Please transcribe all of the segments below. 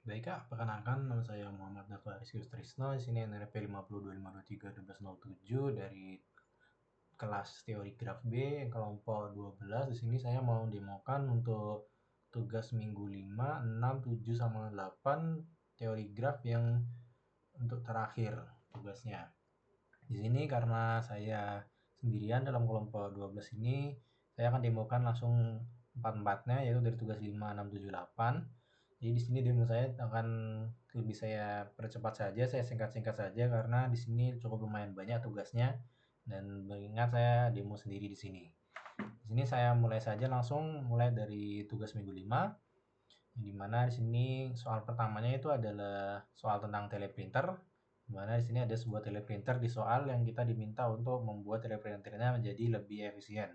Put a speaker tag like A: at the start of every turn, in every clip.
A: Baik Kak, perkenalkan nama saya Muhammad Daftar Rizky Trisno. Di sini NRP 5025231207 dari kelas teori graf B kelompok 12. Di sini saya mau demokan untuk tugas minggu 5, 6, 7 sama 8 teori graf yang untuk terakhir tugasnya. Di sini karena saya sendirian dalam kelompok 12 ini, saya akan demokan langsung empat-empatnya, yaitu dari tugas 5, 6, 7, 8. Jadi di sini demo saya akan lebih saya percepat saja, saya singkat-singkat saja karena di sini cukup lumayan banyak tugasnya dan mengingat saya demo sendiri di sini. Di sini saya mulai saja langsung mulai dari tugas minggu 5, yang dimana di sini soal pertamanya itu adalah soal tentang teleprinter, di mana di sini ada sebuah teleprinter di soal yang kita diminta untuk membuat teleprinternya menjadi lebih efisien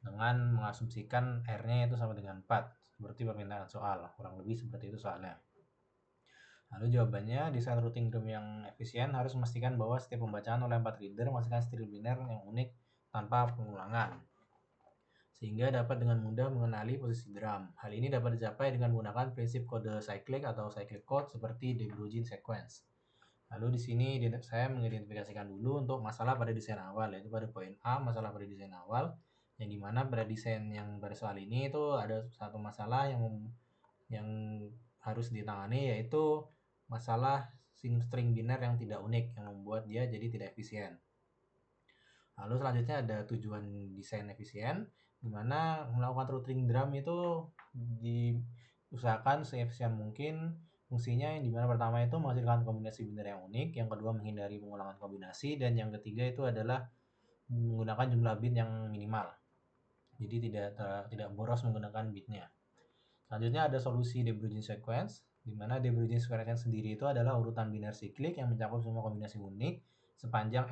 A: dengan mengasumsikan R-nya itu sama dengan 4, seperti permintaan soal, kurang lebih seperti itu soalnya. Lalu jawabannya, desain routing room yang efisien harus memastikan bahwa setiap pembacaan oleh 4 reader menghasilkan strip biner yang unik tanpa pengulangan, sehingga dapat dengan mudah mengenali posisi drum. Hal ini dapat dicapai dengan menggunakan prinsip kode cyclic atau cyclic code seperti De Bruijn sequence. Lalu di sini saya mengidentifikasikan dulu untuk masalah pada desain awal, yaitu pada poin A, masalah pada desain awal, yang dimana pada desain yang pada soal ini itu ada satu masalah yang harus ditangani, yaitu masalah string biner yang tidak unik yang membuat dia jadi tidak efisien. Lalu selanjutnya ada tujuan desain efisien, di mana melakukan routing drum itu diusahakan seefisien mungkin. Fungsinya yang dimana pertama itu menghasilkan kombinasi biner yang unik, yang kedua menghindari pengulangan kombinasi, dan yang ketiga itu adalah menggunakan jumlah bit yang minimal. Jadi tidak boros menggunakan bitnya. Selanjutnya ada solusi De Bruijn sequence, di mana De Bruijn sequence sendiri itu adalah urutan biner siklik yang mencakup semua kombinasi unik sepanjang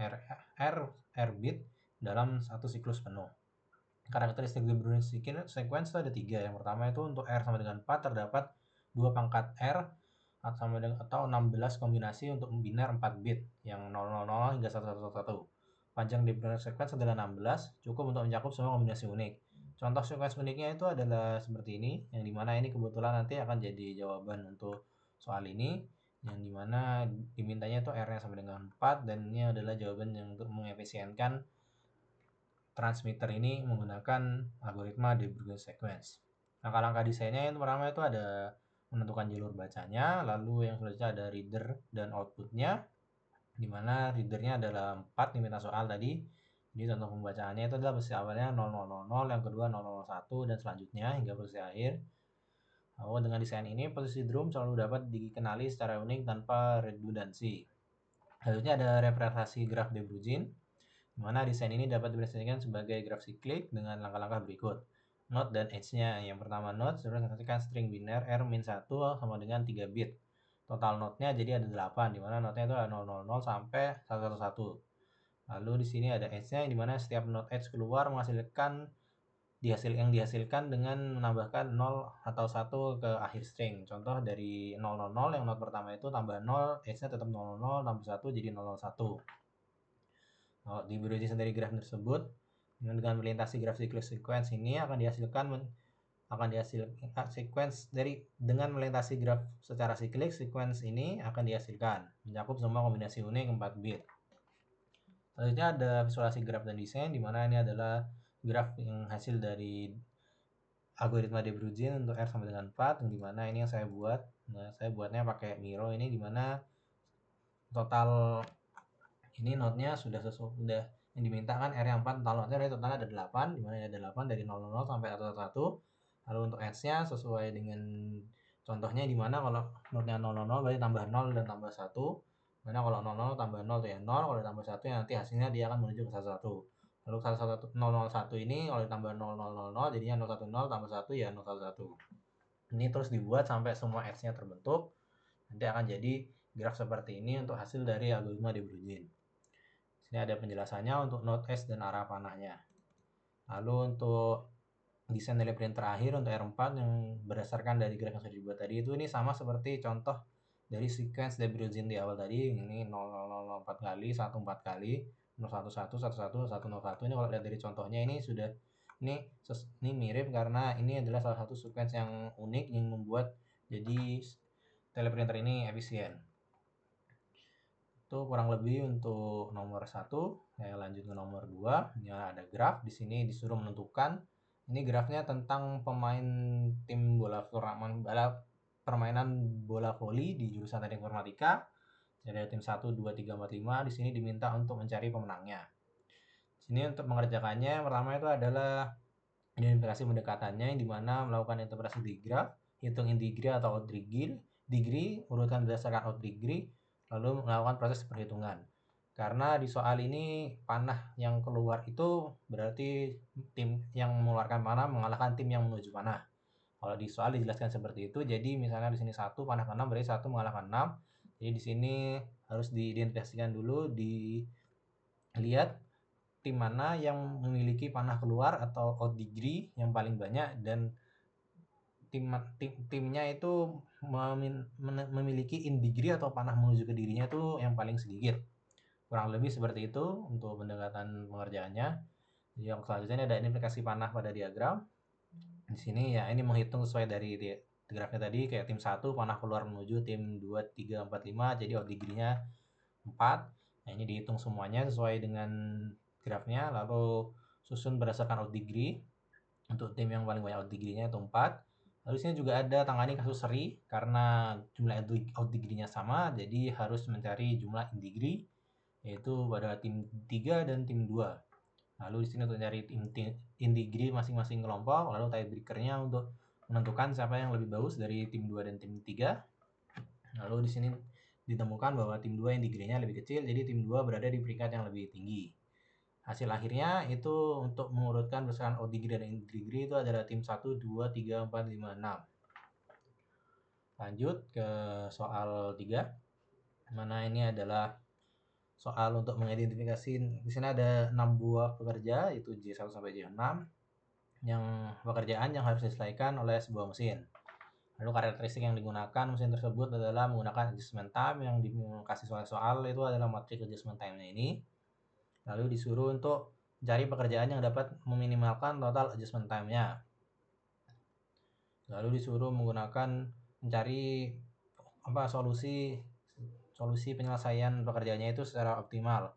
A: R bit dalam satu siklus penuh. Karakteristik De Bruijn sequence itu ada 3. Yang pertama itu untuk R sama dengan 4 terdapat 2 pangkat R sama dengan atau 16 kombinasi untuk biner 4 bit yang 000 hingga 1111. Panjang De Bruijn sequence adalah 16, cukup untuk mencakup semua kombinasi unik. Contoh sequence uniknya itu adalah seperti ini, yang dimana ini kebetulan nanti akan jadi jawaban untuk soal ini, yang dimana dimintanya itu R-nya sama dengan 4, dan ini adalah jawaban yang untuk mengefisienkan transmitter ini menggunakan algoritma De Bruijn sequence. Langkah-langkah desainnya yang pertama itu ada menentukan jalur bacanya, lalu yang selanjutnya ada reader dan outputnya, di mana readernya adalah 4 diminta soal tadi. Jadi contoh pembacaannya itu adalah posisi awalnya 0000, yang kedua 001, dan selanjutnya hingga posisi akhir. Lalu dengan desain ini, posisi drum selalu dapat dikenali secara unik tanpa redundansi. Selanjutnya ada representasi graf De Bruijn, di mana desain ini dapat dipresentasikan sebagai graf siklik dengan langkah-langkah berikut. Node dan edge-nya. Yang pertama node dipresentasikan string biner R-1 sama dengan 3 bit. Total node-nya jadi ada 8, di mana node-nya itu ada 000 sampai 111. Lalu di sini ada edge-nya, di mana setiap node edge keluar menghasilkan yang dihasilkan dengan menambahkan 0 atau 1 ke akhir string. Contoh dari 000 yang node pertama itu tambah 0, edge-nya tetap 00, tambah 1 jadi 001. Di Bruijn dari graf tersebut, dengan melintasi graf siklus sequence ini akan dihasilkan sequence dengan melintasi graf secara siklik, sequence ini akan dihasilkan mencakup semua kombinasi unik 4 bit. Selanjutnya ada visualisasi graf dan desain, di mana ini adalah graf yang hasil dari algoritma De Bruijn untuk R sama dengan 4, yang dimana ini yang saya buat. Nah, saya buatnya pakai Miro ini, dimana total ini node-nya sudah yang diminta kan R yang 4, total node-nya dari totalnya ada 8, dimana ada 8 dari 00 sampai 111. Lalu untuk edge-nya sesuai dengan contohnya, dimana kalau node-nya 00 berarti tambah 0 dan tambah 1, dimana kalau 00 tambah 0 itu ya 0, kalau tambah 1 ya nanti hasilnya dia akan menuju ke 11. Lalu 001 ini kalau ditambah 0000 jadinya 010 tambah 1 ya 011. Ini terus dibuat sampai semua edge-nya terbentuk. Nanti akan jadi graf seperti ini untuk hasil dari algoritma De Bruijn. Sini ada penjelasannya untuk node edge dan arah panahnya. Lalu untuk desain teleprint terakhir untuk R4 yang berdasarkan dari graf yang sudah dibuat tadi itu, ini sama seperti contoh dari sequence De Bruijn di awal tadi. Ini 0004 kali, 14 kali, 011, 11, 101. Ini kalau lihat dari contohnya ini sudah ini mirip karena ini adalah salah satu sequence yang unik yang membuat jadi teleprinter ini efisien. Itu kurang lebih untuk nomor 1. Saya lanjut ke nomor 2. Ini ada graf. Di sini disuruh menentukan. Ini grafnya tentang pemain tim bola permainan bola voli di jurusan Teknik Informatika. Jadi ada tim 1, 2, 3, 4, 5. Di sini diminta untuk mencari pemenangnya. Di sini untuk mengerjakannya, pertama itu adalah identifikasi pendekatannya, di mana melakukan interpretasi di graf, hitung in degree atau out degree, urutkan berdasarkan out degree, lalu melakukan proses perhitungan. Karena di soal ini panah yang keluar itu berarti tim yang mengeluarkan panah mengalahkan tim yang menuju panah. Kalau di soal dijelaskan seperti itu, jadi misalnya di sini 1 panah ke 6 berarti 1 mengalahkan 6. Jadi di sini harus diidentifikasikan dulu, dilihat tim mana yang memiliki panah keluar atau out degree yang paling banyak, dan timnya itu memiliki in degree atau panah menuju ke dirinya itu yang paling sedikit. Kurang lebih seperti itu untuk pendekatan pengerjaannya. Yang selanjutnya ada identifikasi panah pada diagram. Di sini ya ini menghitung sesuai dari grafnya tadi, kayak tim 1 panah keluar menuju tim 2, 3, 4, 5, jadi out degree-nya 4. Nah, ini dihitung semuanya sesuai dengan grafnya, lalu susun berdasarkan out degree. Untuk tim yang paling banyak out degree-nya itu 4. Lalu sini juga ada tangani kasus seri, karena jumlah out degree-nya sama, jadi harus mencari jumlah in degree, yaitu pada tim 3 dan tim 2. Lalu di sini untuk mencari in degree masing-masing kelompok, lalu tiebreaker-nya untuk menentukan siapa yang lebih bagus dari tim 2 dan tim 3. Lalu di sini ditemukan bahwa tim 2 in degree-nya lebih kecil, jadi tim 2 berada di peringkat yang lebih tinggi. Hasil akhirnya itu untuk mengurutkan berdasarkan out degree dan in degree itu adalah tim 1, 2, 3, 4, 5, 6. Lanjut ke soal 3. Mana ini adalah soal untuk mengidentifikasi. Di sini ada 6 buah pekerja, itu J1 sampai J6, yang pekerjaan yang harus diselesaikan oleh sebuah mesin. Lalu karakteristik yang digunakan mesin tersebut adalah menggunakan adjustment time, yang dikasih soal itu adalah matriks adjustment time-nya ini. Lalu disuruh untuk mencari pekerjaan yang dapat meminimalkan total adjustment time-nya. Lalu disuruh mencari solusi penyelesaian pekerjaannya itu secara optimal.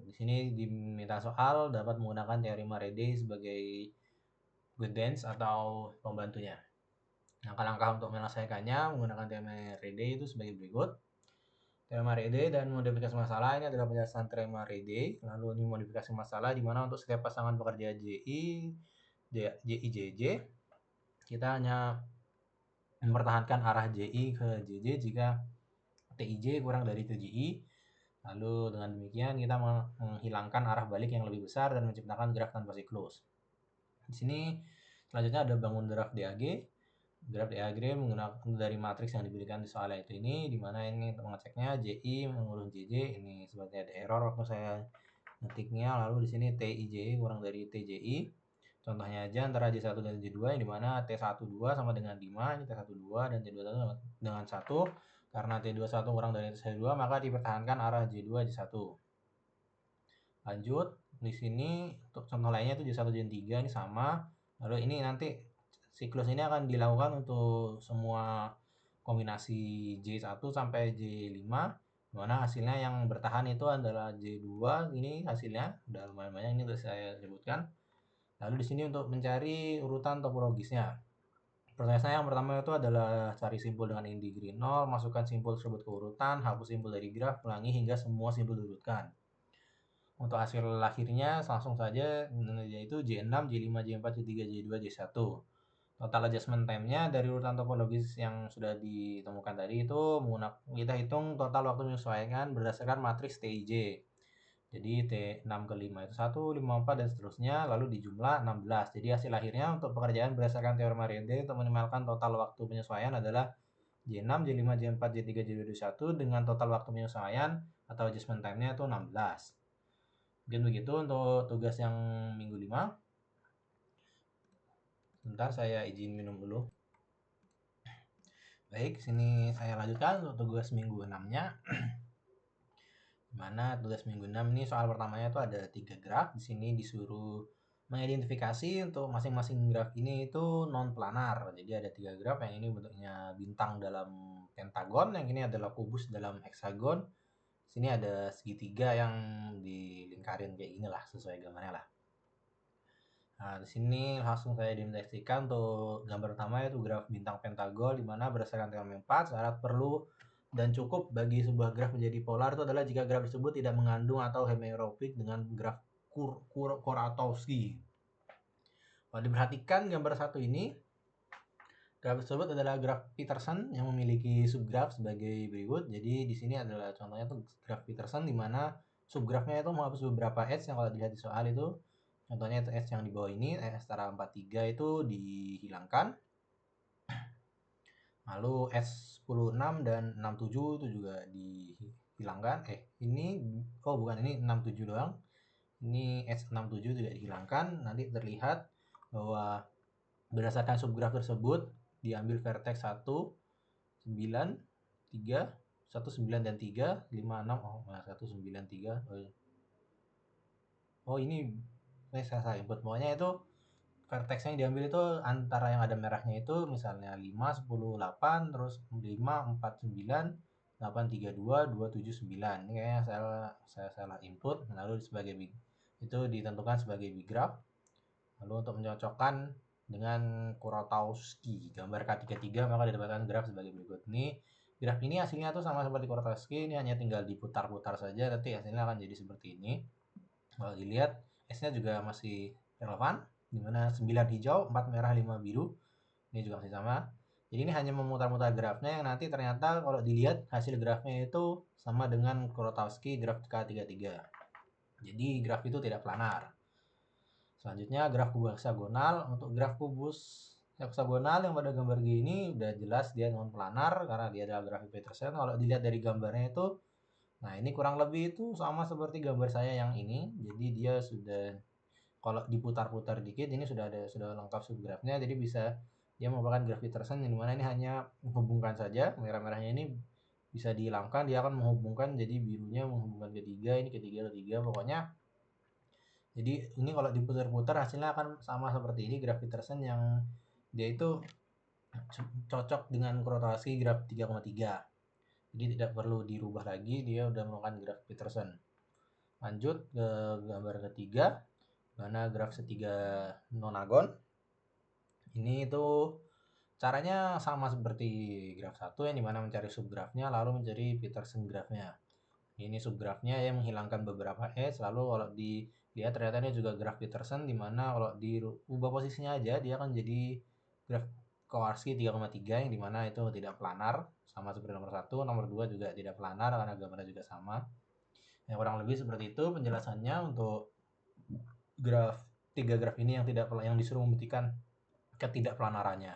A: Di sini diminta soal dapat menggunakan teorema Rayleigh sebagai guidance atau pembantunya. Langkah-langkah untuk menyelesaikannya menggunakan teorema Rayleigh itu sebagai berikut. Teorema Rayleigh dan modifikasi masalah ini adalah penjelasan teorema Rayleigh. Lalu ini modifikasi masalah di mana untuk setiap pasangan pekerja JI, JJ, kita hanya mempertahankan arah JI ke JJ jika TIJ kurang dari TJI. Lalu dengan demikian kita menghilangkan arah balik yang lebih besar dan menciptakan graf tanpa siklus. Di sini selanjutnya ada bangun graf DAG. Graf DAG menggunakan dari matriks yang diberikan di soal itu ini, di mana ini untuk mengeceknya JI mengurus JJ. Ini seperti ada error waktu saya ngetiknya. Lalu di sini TIJ kurang dari TJI. Contohnya aja antara J1 dan J2, yang dimana T12 sama dengan 5, ini T12 dan J21 dengan 1. Karena T21 kurang dari T12, maka dipertahankan arah J2, J1. Lanjut, di sini untuk contoh lainnya itu J1, J3 ini sama. Lalu ini nanti siklus ini akan dilakukan untuk semua kombinasi J1 sampai J5, dimana hasilnya yang bertahan itu adalah J2. Ini hasilnya udah lumayan banyak, ini sudah saya sebutkan. Lalu di sini untuk mencari urutan topologisnya. Prosesnya yang pertama itu adalah cari simpul dengan in degree 0, masukkan simpul tersebut ke urutan, hapus simpul dari graf, ulangi hingga semua simpul diurutkan. Untuk hasil akhirnya langsung saja, yaitu J6, J5, J4, J3, J2, J1. Total adjustment time-nya dari urutan topologis yang sudah ditemukan tadi itu kita hitung total waktu menyesuaikan berdasarkan matriks TIJ. Jadi T6 ke 5 itu 1, 5, 4 dan seterusnya, lalu dijumlah 16. Jadi hasil akhirnya untuk pekerjaan berdasarkan teorema Rayleigh untuk minimalkan total waktu penyesuaian adalah J6, J5, J4, J3, J2, J1 dengan total waktu penyesuaian atau adjustment time-nya itu 16. Mungkin begitu untuk tugas yang minggu 5. Sebentar saya izin minum dulu. Baik, sini saya lanjutkan untuk tugas minggu 6-nya. Mana tugas minggu 6 ini soal pertamanya itu ada 3 graf. Di sini disuruh mengidentifikasi untuk masing-masing graf ini itu non planar. Jadi ada 3 graf, yang ini bentuknya bintang dalam pentagon, yang ini adalah kubus dalam heksagon. Sini ada segitiga yang dilingkarin kayak gini lah, sesuai gambarnya lah. Nah, di sini langsung saya demonstrasikan untuk gambar pertama, yaitu graf bintang pentagon, di mana berdasarkan teorem 4, syarat perlu dan cukup bagi sebuah graf menjadi polar itu adalah jika graf tersebut tidak mengandung atau hemeropik dengan graf Kuratowski. Kalau diperhatikan gambar satu ini, graf tersebut adalah graf Peterson yang memiliki subgraf sebagai berikut. Jadi di sini adalah contohnya tuh graf Peterson, di mana subgrafnya itu menghapus beberapa edge yang kalau dilihat di soal itu, contohnya itu edge yang di bawah ini, edge setara 43 itu dihilangkan. Lalu edge 10,6 dan 67 itu juga dihilangkan. Bukan, ini 67 doang. Ini edge 67 juga dihilangkan. Nanti terlihat bahwa berdasarkan subgraf tersebut diambil vertex 1, 9, 3, 1, 9 dan 3, 5, 6, 1, 9, 3. Ini saya salah input. Pokoknya itu vertex yang diambil itu antara yang ada merahnya itu misalnya 5, 10, 8, terus 5, 4, 9, 8, 3, 2, 2, 7, 9. Ini kayaknya saya salah input. Lalu itu ditentukan sebagai bigraf. Lalu untuk mencocokkan dengan Kuratowski, gambar K33, maka didapatkan graf sebagai berikut. Graf ini hasilnya tuh sama seperti Kuratowski, ini hanya tinggal diputar-putar saja, nanti hasilnya akan jadi seperti ini. Kalau dilihat, S-nya juga masih relevan, dimana 9 hijau, 4 merah, 5 biru. Ini juga masih sama. Jadi ini hanya memutar-mutar grafnya, yang nanti ternyata kalau dilihat hasil grafnya itu sama dengan Kuratowski graf K33. Jadi graf itu tidak planar. Selanjutnya graf kubus heksagonal. Untuk graf kubus heksagonal yang pada gambar G ini udah jelas dia non planar karena dia adalah graf Peterson. Kalau dilihat dari gambarnya itu, nah ini kurang lebih itu sama seperti gambar saya yang ini. Jadi dia sudah, kalau diputar-putar dikit, ini sudah lengkap subgrafnya. Jadi dia merupakan graf Peterson, yang dimana ini hanya menghubungkan saja. Merah-merahnya ini bisa dihilangkan, dia akan menghubungkan, jadi birunya menghubungkan ketiga, ini ketiga. Pokoknya jadi ini kalau diputar-putar hasilnya akan sama seperti ini, graf Peterson yang dia itu cocok dengan Kuratowski graf 3,3. Jadi tidak perlu dirubah lagi, dia udah melakukan graf Peterson. Lanjut ke gambar ketiga, mana graf segitiga nonagon. Ini itu caranya sama seperti graf 1, yang dimana mencari subgrafnya lalu mencari Peterson grafnya. Ini subgrafnya yang menghilangkan beberapa edge. Lalu kalau dilihat ternyata ini juga graf Peterson, dimana kalau diubah posisinya aja dia akan jadi graf Kowarski 3,3, yang dimana itu tidak planar, sama seperti nomor 1. Nomor 2 juga tidak planar karena gambarnya juga sama. Yang kurang lebih seperti itu penjelasannya untuk tiga graf ini yang disuruh membuktikan ketidakplanarannya.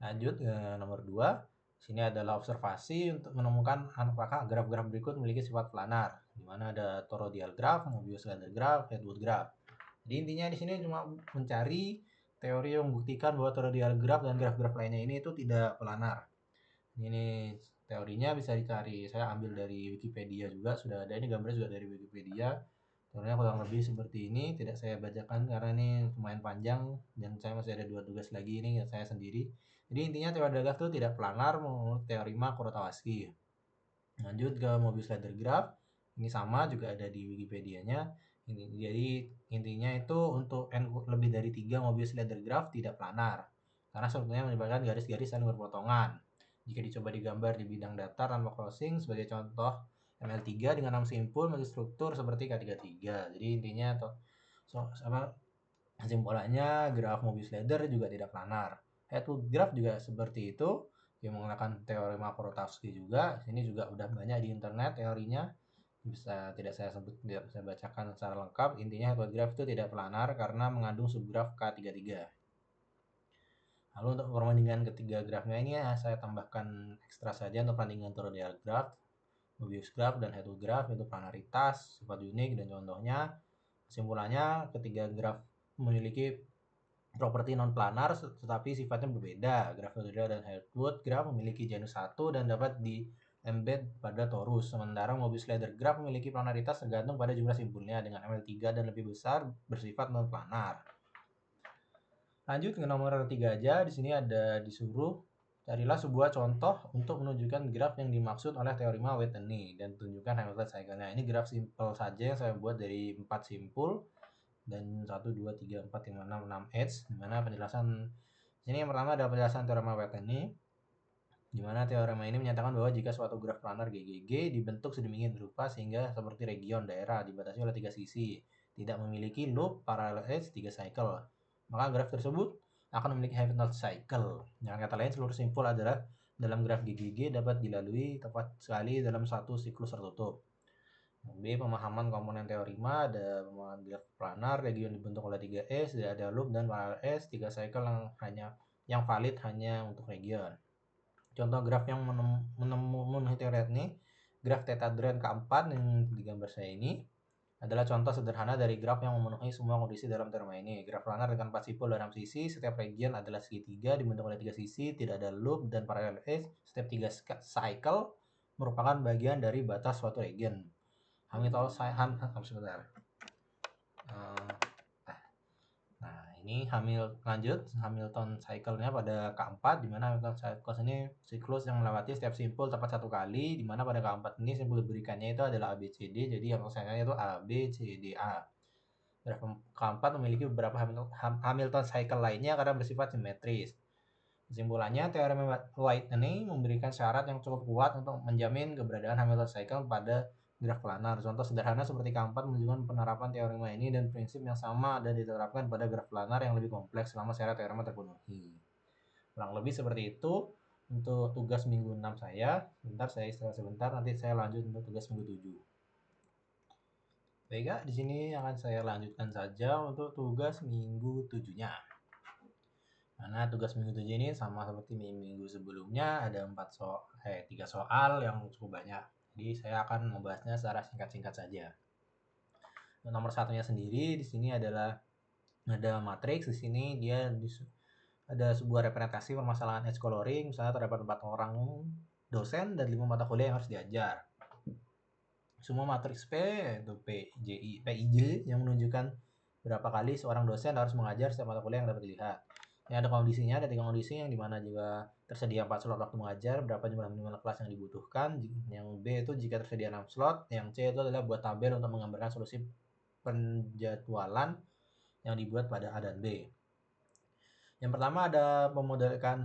A: Lanjut ke nomor 2. Sini adalah observasi untuk menemukan apakah graf-graf berikut memiliki sifat planar, di mana ada toroidal graph, Mobius ladder graph, Hedwood graph. Jadi intinya di sini cuma mencari teori yang membuktikan bahwa toroidal graph dan graf-graf lainnya ini itu tidak planar. Ini teorinya bisa dicari, saya ambil dari Wikipedia juga, sudah ada, ini gambarnya juga dari Wikipedia. Teorinya kurang lebih seperti ini, tidak saya bacakan karena ini lumayan panjang dan saya masih ada 2 tugas lagi ini saya sendiri. Jadi intinya teori graf itu tidak planar menurut teorema Kuratowski. Lanjut ke Mobius ladder graph, ini sama juga ada di Wikipedia-nya. Jadi intinya itu untuk n lebih dari 3 Mobius ladder graph tidak planar karena sebetulnya menyebabkan garis-garis saling berpotongan. Jika dicoba digambar di bidang datar tanpa crossing, sebagai contoh ML3 dengan 6 simpul menjadi struktur seperti K33. Jadi intinya kesimpulannya graf Mobius ladder juga tidak planar. Hedwood graph juga seperti itu, yang menggunakan teorema Kuratowski juga. Ini juga udah banyak di internet teorinya, tidak saya bacakan secara lengkap. Intinya Hedwood graph itu tidak planar karena mengandung subgraf K33. Lalu untuk perbandingan ketiga grafnya ini saya tambahkan ekstra saja untuk perbandingan toroidal graph, Mobius graph, dan Hedwood graph, yaitu planaritas, sifat unik, dan contohnya. Kesimpulannya, ketiga graf memiliki properti non-planar tetapi sifatnya berbeda. Graf toroidal dan Hedwood graph memiliki genus 1 dan dapat embed pada torus. Sementara Mobius ladder graph memiliki planaritas tergantung pada jumlah simpulnya dengan ML3 dan lebih besar bersifat non-planar. Lanjut ke nomor 3 aja. Di sini ada disuruh carilah sebuah contoh untuk menunjukkan graf yang dimaksud oleh teorema Whitney dan tunjukkan Hamilton cycle-nya. Ini graf simpel saja yang saya buat dari 4 simpul dan 1, 2, 3, 4, 5, 6, 6 edge. Dimana penjelasan sini yang pertama adalah penjelasan teorema Whitney, di mana teorema ini menyatakan bahwa jika suatu graf planar GGG dibentuk sedemikian rupa sehingga seperti region daerah dibatasi oleh 3 sisi, tidak memiliki loop, parallel edge, 3 cycle, maka graf tersebut akan memiliki Hamilton cycle. Dengan kata lain, seluruh simpul adalah dalam graf GGG dapat dilalui tepat sekali dalam satu siklus tertutup. B. Pemahaman komponen teorema, ada pemahaman graf planar, region dibentuk oleh 3 S, ada loop dan parallel S, 3 cycle yang valid hanya untuk region. Contoh graf yang memenuhi teori ini, graf tetadron K4 yang digambar saya ini adalah contoh sederhana dari graf yang memenuhi semua kondisi dalam teorema ini. Graf planar dengan 4 simpul dan 6 sisi, setiap region adalah segitiga dibentuk oleh 3 sisi, tidak ada loop dan parallel edge, setiap 3 cycle merupakan bagian dari batas suatu region. Sebentar. Nah, ini Hamilton cycle-nya pada K4, di mana Hamilton cycle ini siklus yang melewati setiap simpul tepat satu kali, di mana pada K4 ini simpul diberikannya itu adalah ABCD, jadi Hamilton cycle-nya itu ABCDA. Graf K4 memiliki beberapa Hamilton cycle lainnya karena bersifat simetris. Kesimpulannya, teorema Whitney memberikan syarat yang cukup kuat untuk menjamin keberadaan Hamilton cycle pada graf planar. Contoh sederhana seperti K4 menunjukkan penerapan teorema ini dan prinsip yang sama dan diterapkan pada graf planar yang lebih kompleks selama syarat teorema terpenuhi. Kurang lebih seperti itu untuk tugas minggu 6 saya. Saya istirahat sebentar, nanti saya lanjut untuk tugas minggu 7. Baik, di sini akan saya lanjutkan saja untuk tugas minggu 7-nya. Karena tugas minggu 7 ini sama seperti minggu sebelumnya, ada 3 soal yang cukup banyak. Jadi saya akan membahasnya secara singkat-singkat saja. Nomor satunya sendiri di sini adalah ada matriks. Di sini dia ada sebuah representasi permasalahan edge coloring. Misalnya terdapat 4 orang dosen dan 5 mata kuliah yang harus diajar. Semua matriks P itu PIJ yang menunjukkan berapa kali seorang dosen harus mengajar setiap mata kuliah yang dapat dilihat. Ini ada kondisinya, ada 3 kondisi yang dimana juga tersedia 4 slot waktu mengajar, berapa jumlah minimal kelas yang dibutuhkan. Yang B itu jika tersedia 6 slot, yang C itu adalah buat tabel untuk menggambarkan solusi penjadwalan yang dibuat pada A dan B. Yang pertama ada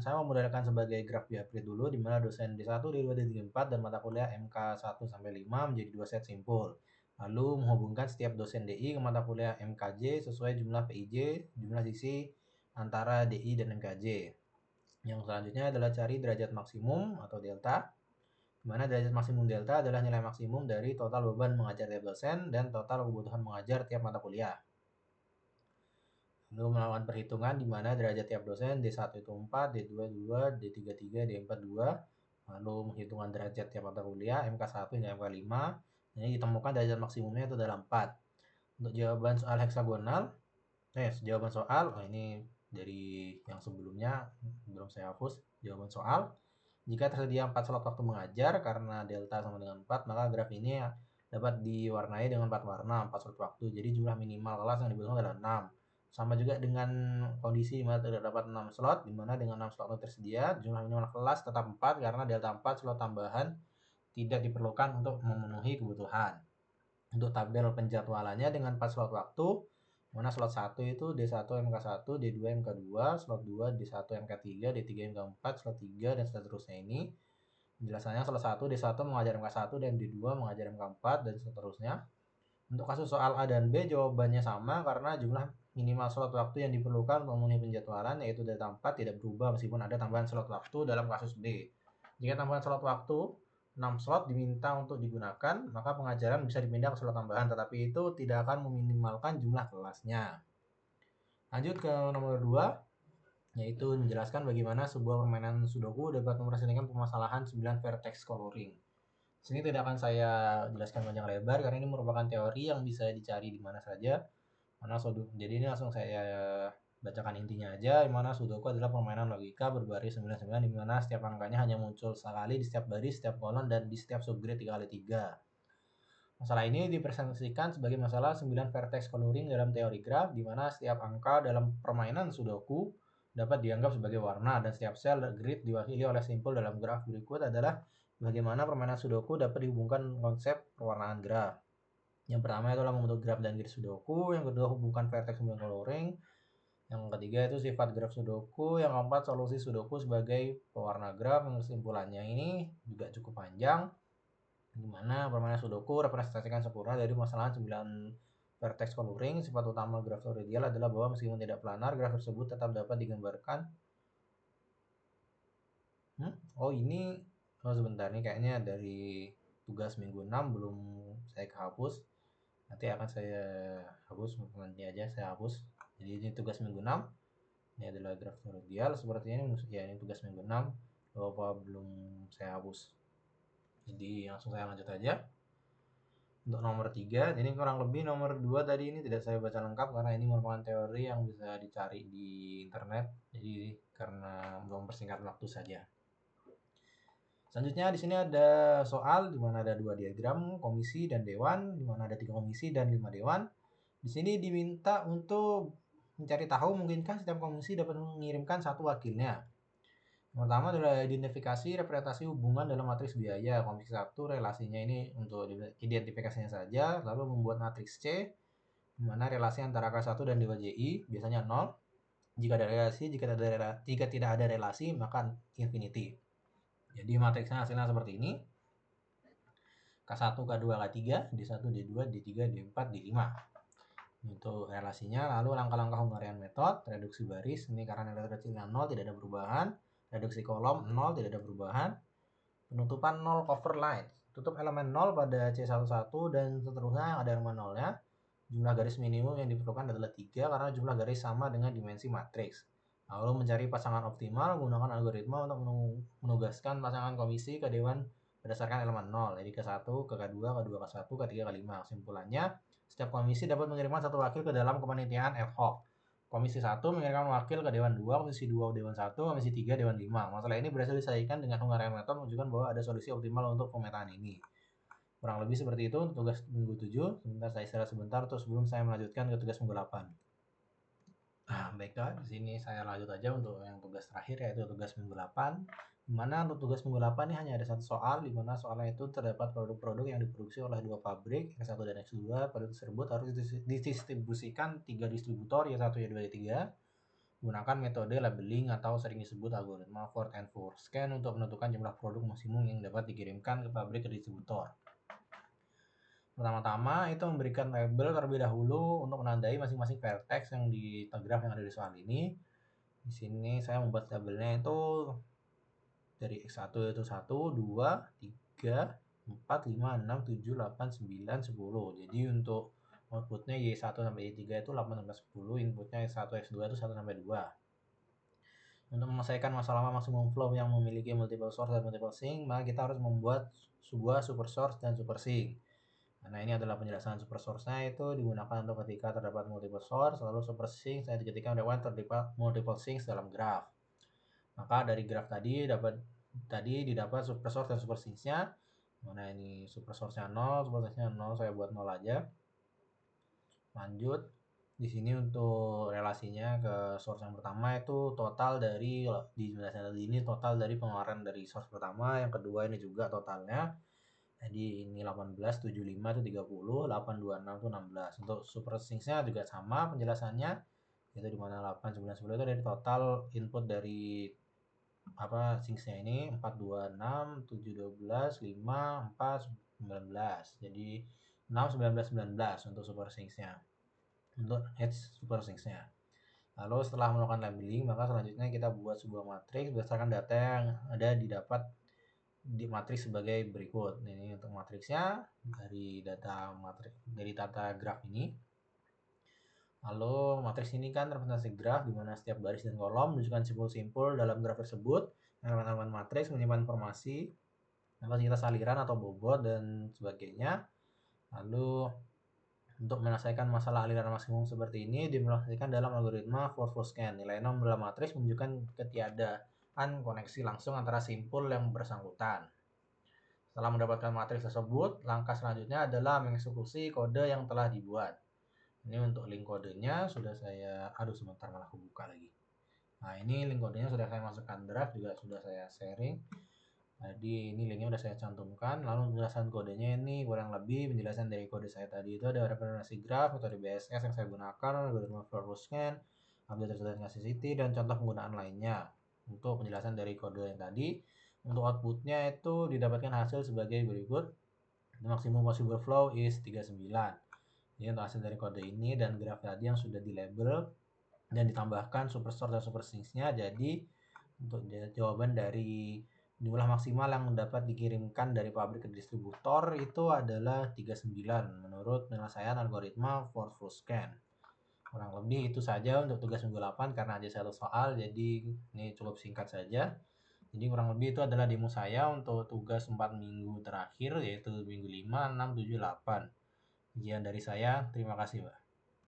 A: saya memodelkan sebagai graf diaprit dulu, di mana dosen D1, D2, D3, D4 dan mata kuliah MK1 sampai 5 menjadi 2 set simpul. Lalu menghubungkan setiap dosen DI ke mata kuliah MKJ sesuai jumlah PIJ, jumlah sisi antara DI dan MKJ. Yang selanjutnya adalah cari derajat maksimum atau delta, di mana derajat maksimum delta adalah nilai maksimum dari total beban mengajar tiap dosen dan total kebutuhan mengajar tiap mata kuliah. Lalu melakukan perhitungan di mana derajat tiap dosen D1 itu 4, D2 2, D3 3, D4 2. Lalu menghitungkan derajat tiap mata kuliah MK1 hingga MK5. Ini ditemukan derajat maksimumnya itu adalah 4. Untuk jawaban soal heksagonal, jawaban soal, ini dari yang sebelumnya belum saya hapus. Jawaban soal, jika tersedia 4 slot waktu mengajar karena delta sama dengan 4, maka graf ini dapat diwarnai dengan 4 warna, 4 slot waktu. Jadi jumlah minimal kelas yang dibutuhkan adalah 6. Sama juga dengan kondisi di mana terdapat 6 slot, di mana dengan 6 slot tersedia, jumlah minimal kelas tetap 4 karena delta 4 slot tambahan tidak diperlukan untuk memenuhi kebutuhan. Untuk tabel penjadwalannya dengan 4 slot waktu, mana slot 1 itu D1 MK1, D2 MK2, slot 2 D1 MK3, D3 MK4, slot 3 dan seterusnya ini. Penjelasannya slot 1 D1 mengajar MK1 dan D2 mengajar MK4 dan seterusnya. Untuk kasus soal A dan B jawabannya sama karena jumlah minimal slot waktu yang diperlukan untuk memenuhi penjadwalan yaitu delta 4 tidak berubah meskipun ada tambahan slot waktu dalam kasus B. Jika tambahan slot waktu 6 slot diminta untuk digunakan, maka pengajaran bisa dipindah ke slot tambahan, tetapi itu tidak akan meminimalkan jumlah kelasnya. Lanjut ke nomor 2, yaitu menjelaskan bagaimana sebuah permainan sudoku dapat mempresentasikan permasalahan 9 vertex coloring. Sini tidak akan saya jelaskan panjang lebar karena ini merupakan teori yang bisa dicari di mana saja. Jadi ini langsung saya Bacakan intinya aja, di mana Sudoku adalah permainan logika berbaris 99 di mana setiap angkanya hanya muncul sekali di setiap baris, setiap kolom, dan di setiap subgrid 3x3. Masalah ini dipresentasikan sebagai masalah 9 vertex coloring dalam teori graf, di mana setiap angka dalam permainan Sudoku dapat dianggap sebagai warna, dan setiap sel grid diwakili oleh simpul dalam graf. Berikut adalah bagaimana permainan Sudoku dapat dihubungkan konsep perwarnaan graf. Yang pertama adalah membentuk graf dan grid Sudoku, yang kedua hubungkan vertex 9 coloring, yang ketiga itu sifat graf Sudoku, yang keempat solusi Sudoku sebagai pewarna graf. Yang kesimpulannya ini juga cukup panjang, di mana permainan Sudoku representasikan sempurna dari masalahan 9 vertex coloring. Sifat utama graf toroidal adalah bahwa meskipun tidak planar, graf tersebut tetap dapat digambarkan. Sebentar nih, kayaknya dari tugas minggu 6 belum saya kehapus. Nanti akan saya hapus, nanti aja saya hapus. Jadi ini tugas minggu 6. Ini adalah graf toroidal seperti ini. Ya, ini tugas minggu 6. Bapak belum saya hapus. Jadi langsung saya lanjut aja. Untuk nomor 3, ini kurang lebih nomor 2 tadi ini tidak saya baca lengkap karena ini merupakan teori yang bisa dicari di internet. Jadi karena mempersingkat waktu saja. Selanjutnya di sini ada soal di mana ada 2 diagram komisi dan dewan, di mana ada 3 komisi dan 5 dewan. Di sini diminta untuk mencari tahu mungkinkah setiap komisi dapat mengirimkan satu wakilnya. Yang pertama adalah identifikasi representasi hubungan dalam matriks biaya. Komisi 1 relasinya ini untuk identifikasinya saja, lalu membuat matriks C di mana relasi antara K1 dan dewa JI biasanya 0. Jika ada relasi, jika tidak ada relasi maka infinity. Jadi matriksnya hasilnya seperti ini. K1, K2, K3, D1, D2, D3, D4, D5. Untuk relasinya, lalu langkah-langkah penguraian metode, reduksi baris, ini karena nilai kecilnya 0 tidak ada perubahan, reduksi kolom 0 tidak ada perubahan, penutupan 0 cover line, tutup elemen 0 pada C11 dan seterusnya yang ada elemen 0-nya. Jumlah garis minimum yang diperlukan adalah 3 karena jumlah garis sama dengan dimensi matriks. Lalu mencari pasangan optimal, gunakan algoritma untuk menugaskan pasangan komisi ke dewan berdasarkan elemen 0. Jadi ke-1, ke K2, K2, K1, K3, K5. Kesimpulannya, setiap komisi dapat mengirimkan satu wakil ke dalam kepanitiaan ad hoc. Komisi 1 mengirimkan wakil ke Dewan 2, Komisi 2 Dewan 1, Komisi 3 Dewan 5. Masalah ini berhasil diselesaikan dengan penguraian metode menunjukkan bahwa ada solusi optimal untuk pemetaan ini. Kurang lebih seperti itu untuk tugas minggu 7. Sebentar saya istirahat sebentar terus sebelum saya melanjutkan ke tugas minggu 8. Baiklah, di sini saya lanjut aja untuk yang tugas terakhir yaitu tugas minggu 8. Di mana untuk tugas minggu 8 ini hanya ada satu soal, di mana soalnya itu terdapat produk-produk yang diproduksi oleh dua pabrik, X1 dan X2. Produk tersebut harus didistribusikan 3 distributor, Y1, Y2, Y3. Gunakan metode labeling atau sering disebut algoritma Ford and Scan untuk menentukan jumlah produk maksimum yang dapat dikirimkan ke pabrik ke distributor. Pertama-tama itu memberikan label terlebih dahulu untuk menandai masing-masing vertex yang di graf yang ada di soal ini. Di sini saya membuat labelnya itu dari X1 itu 1, 2, 3, 4, 5, 6, 7, 8, 9, 10. Jadi untuk outputnya Y1 sampai Y3 itu 8 sampai 10, inputnya X1, X2 itu 1 sampai 2. Untuk menyelesaikan masalah maksimum flow yang memiliki multiple source dan multiple sink, maka kita harus membuat sebuah super source dan super sink. Nah, ini adalah penjelasan super source-nya itu digunakan untuk ketika terdapat multiple source, lalu super sink ketika terdapat multiple sinks dalam graf. Maka dari graf tadi didapat super source dan super sinks-nya. Mana ini super source-nya 0, super sinks-nya 0, saya buat 0 aja. Lanjut. Di sini untuk relasinya ke source yang pertama itu total dari di penjelasan tadi ini total dari pengeluaran dari source pertama, yang kedua ini juga totalnya. Jadi ini 18, 75 itu 30, 8, 26 itu 16. Untuk super sinks-nya juga sama penjelasannya. Itu di mana 8, 9, 10 itu dari total input dari sinks-nya ini 4, 26, 7, 12, 5, 4, 19. Jadi 6, 19, 19 untuk super sinks-nya. Untuk edge super sinks-nya. Lalu setelah melakukan labeling, maka selanjutnya kita buat sebuah matriks berdasarkan data yang ada didapat di matriks sebagai berikut. Ini untuk matriksnya dari data graf ini. Lalu matriks ini kan representasi graf di mana setiap baris dan kolom menunjukkan simpul-simpul dalam graf tersebut. Elemen-elemen matriks menyimpan informasi kapasitas aliran atau bobot dan sebagainya. Lalu Untuk menyelesaikan masalah aliran maksimum seperti ini diaplikasikan dalam algoritma four-flow scan. Nilai 6 dalam matriks menunjukkan ketiadaan koneksi langsung antara simpul yang bersangkutan. Setelah mendapatkan matriks tersebut, langkah selanjutnya adalah mengeksekusi kode yang telah dibuat. Ini untuk link kodenya sudah saya, sebentar malah aku buka lagi. Nah, ini link kodenya sudah saya masukkan draft, juga sudah saya sharing. Jadi ini linknya sudah saya cantumkan. Lalu penjelasan kodenya ini kurang lebih penjelasan dari kode saya tadi itu ada representasi graf, metode BSS yang saya gunakan, algoritma four-flow scan, update resultant classicity, dan contoh penggunaan lainnya. Untuk penjelasan dari kode yang tadi, untuk outputnya itu didapatkan hasil sebagai berikut. The maximum possible flow is 39. Ini untuk hasil dari kode ini dan graf tadi yang sudah di label dan ditambahkan superstore dan superstring-nya. Jadi untuk jawaban dari jumlah maksimal yang dapat dikirimkan dari pabrik ke distributor itu adalah 39 menurut penyelesaian algoritma four-flow scan. Kurang lebih itu saja untuk tugas minggu 8 karena ada satu soal, jadi ini cukup singkat saja. Jadi kurang lebih itu adalah demo saya untuk tugas 4 minggu terakhir, yaitu minggu 5, 6, 7, 8. Sekian dari saya, terima kasih Mbak.